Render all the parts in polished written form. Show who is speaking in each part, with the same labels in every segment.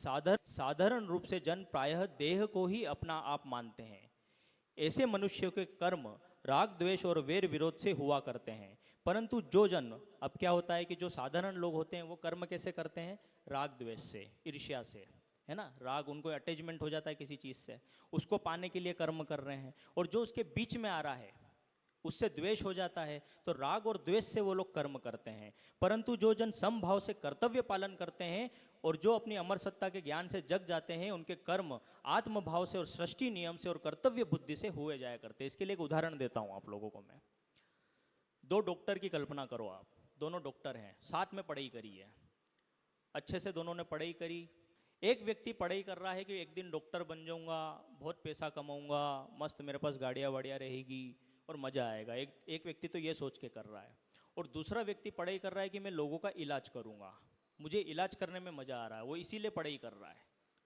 Speaker 1: साधारण रूप से जन प्रायः देह को ही अपना आप मानते हैं। ऐसे मनुष्यों के कर्म राग द्वेष और वैर विरोध से हुआ करते हैं। परंतु जो जन, अब क्या होता है कि जो साधारण लोग होते हैं वो कर्म कैसे करते हैं? राग द्वेष से, ईर्ष्या से, है ना। राग, उनको अटैचमेंट हो जाता है किसी चीज़ से, उसको पाने के लिए कर्म कर रहे हैं। और जो उसके बीच में आ रहा है उससे द्वेष हो जाता है, तो राग और द्वेष से वो लोग कर्म करते हैं। परंतु जो जन समभाव से कर्तव्य पालन करते हैं और जो अपनी अमर सत्ता के ज्ञान से जग जाते हैं, उनके कर्म आत्मभाव से और सृष्टि नियम से और कर्तव्य बुद्धि से हुए जाया करते हैं। इसके लिए एक उदाहरण देता हूँ आप लोगों को मैं। दो डॉक्टर की कल्पना करो आप, दोनों डॉक्टर हैं, साथ में पढ़ाई करी है, अच्छे से दोनों ने पढ़ाई करी। एक व्यक्ति पढ़ाई कर रहा है कि एक दिन डॉक्टर बन जाऊंगा, बहुत पैसा कमाऊंगा, मस्त मेरे पास गाड़ियाँ वाड़ियाँ रहेगी और मज़ा आएगा। एक व्यक्ति तो ये सोच के कर रहा है। और दूसरा व्यक्ति पढ़ाई कर रहा है कि मैं लोगों का इलाज करूंगा, मुझे इलाज करने में मज़ा आ रहा है, वो इसीलिए पढ़ाई कर रहा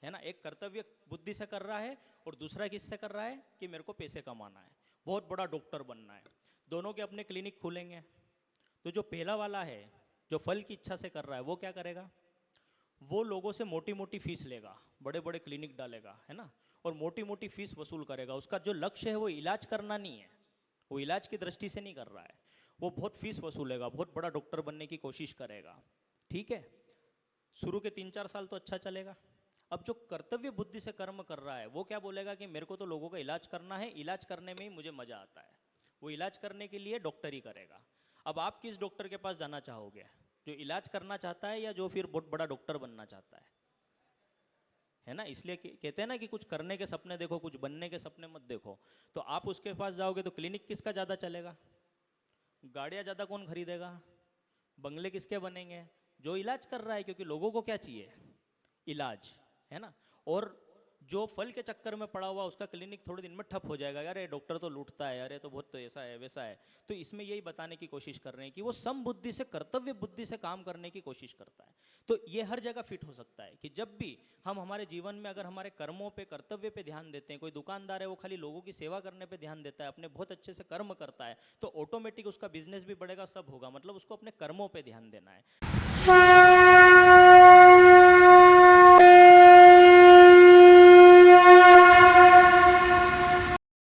Speaker 1: है ना। एक कर्तव्य बुद्धि से कर रहा है और दूसरा किससे कर रहा है कि मेरे को पैसे कमाना है, बहुत बड़ा डॉक्टर बनना है। दोनों के अपने क्लिनिक खुलेंगे। तो जो पहला वाला है, जो फल की इच्छा से कर रहा है, वो क्या करेगा? वो लोगों से मोटी मोटी फीस लेगा, बड़े बड़े क्लिनिक डालेगा, है ना, और मोटी मोटी फीस वसूल करेगा। उसका जो लक्ष्य है वो इलाज करना नहीं है, वो इलाज की दृष्टि से नहीं कर रहा है, वो बहुत फीस वसूलेगा, बहुत बड़ा डॉक्टर बनने की कोशिश करेगा। ठीक है, शुरू के 3-4 साल तो अच्छा चलेगा। अब जो कर्तव्य बुद्धि से कर्म कर रहा है वो क्या बोलेगा कि मेरे को तो लोगों का इलाज करना है, इलाज करने में ही मुझे मजा आता है, वो इलाज करने के लिए डॉक्टर ही करेगा। अब आप किस डॉक्टर के पास जाना चाहोगे? जो इलाज करना चाहता है या जो फिर बहुत बड़ा डॉक्टर बनना चाहता है ना। इसलिए कहते हैं ना कि कुछ करने के सपने देखो, कुछ बनने के सपने मत देखो। तो आप उसके पास जाओगे तो क्लिनिक किसका ज़्यादा चलेगा? गाड़ियाँ ज़्यादा कौन खरीदेगा? बंगले किसके बनेंगे? जो इलाज कर रहा है, क्योंकि लोगों को क्या चाहिए? इलाज, है ना। और जो फल के चक्कर में पड़ा हुआ उसका क्लिनिक थोड़े दिन में ठप हो जाएगा, अरे डॉक्टर तो लूटता है, अरे तो बहुत तो ऐसा है वैसा है। तो इसमें यही बताने की कोशिश कर रहे हैं कि वो समबुद्धि से, कर्तव्य बुद्धि से काम करने की कोशिश करता है। तो ये हर जगह फिट हो सकता है कि जब भी हम हमारे जीवन में अगर हमारे कर्मों पे, कर्तव्य पे ध्यान देते हैं, कोई दुकानदार है वो खाली लोगों की सेवा करने पे ध्यान देता है, अपने बहुत अच्छे से कर्म करता है, तो ऑटोमेटिक उसका बिजनेस भी बढ़ेगा, सब होगा। मतलब उसको अपने कर्मों पे ध्यान देना है।